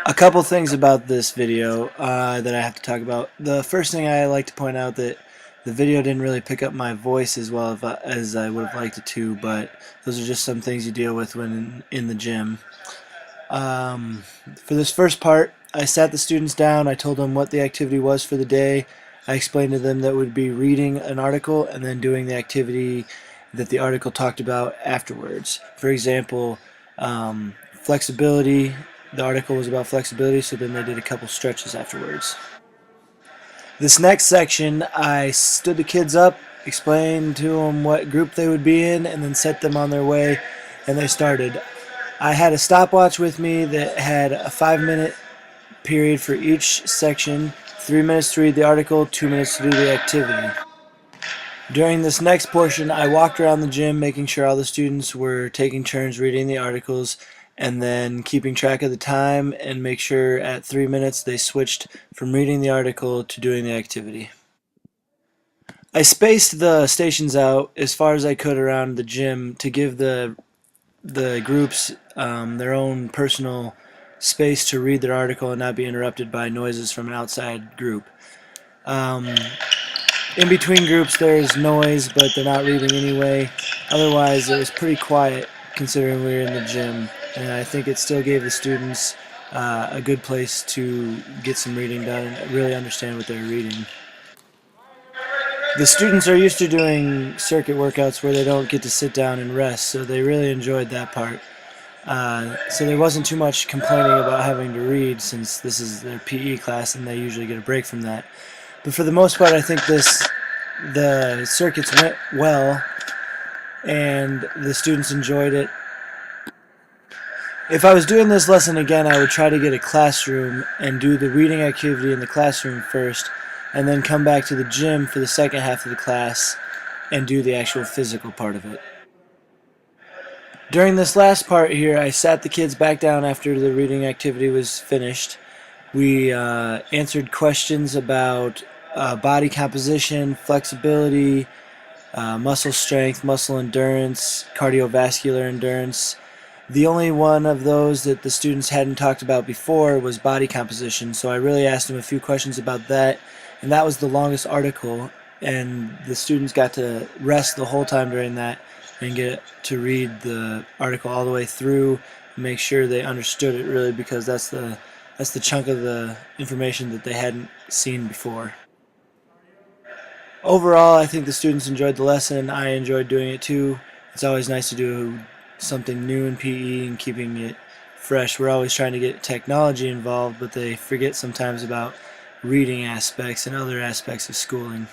A couple things about this video that I have to talk about. The first thing I like to point out that the video didn't really pick up my voice as well as I would have liked it to, but those are just some things you deal with when in the gym. Um, for this first part, I sat the students down, I told them what the activity was for the day, I explained to them that we'd be reading an article and then doing the activity that the article talked about afterwards. For example, flexibility. The article was about flexibility, so then they did a couple stretches afterwards. This next section, I stood the kids up, explained to them what group they would be in, and then set them on their way, and they started. I had a stopwatch with me that had a 5-minute period for each section, 3 minutes to read the article, 2 minutes to do the activity. During this next portion, I walked around the gym making sure all the students were taking turns reading the articles and then keeping track of the time and make sure at 3 minutes they switched from reading the article to doing the activity. I spaced the stations out as far as I could around the gym to give the groups their own personal space to read their article and not be interrupted by noises from an outside group. In between groups there's noise, but they're not reading anyway. Otherwise it was pretty quiet considering we were in the gym, and I think it still gave the students a good place to get some reading done and really understand what they're reading. The students are used to doing circuit workouts where they don't get to sit down and rest, so they really enjoyed that part. So there wasn't too much complaining about having to read since this is their PE class and they usually get a break from that. But for the most part, I think the circuits went well and the students enjoyed it. If I was doing this lesson again, I would try to get a classroom and do the reading activity in the classroom first, and then come back to the gym for the second half of the class and do the actual physical part of it. During this last part here, I sat the kids back down after the reading activity was finished. We answered questions about body composition, flexibility, muscle strength, muscle endurance, cardiovascular endurance. The only one of those that the students hadn't talked about before was body composition, so I really asked them a few questions about that, and that was the longest article, and the students got to rest the whole time during that and get to read the article all the way through and make sure they understood it really, because that's the chunk of the information that they hadn't seen before. Overall, I think the students enjoyed the lesson. I enjoyed doing it too. It's always nice to do something new in PE and keeping it fresh. We're always trying to get technology involved, but they forget sometimes about reading aspects and other aspects of schooling.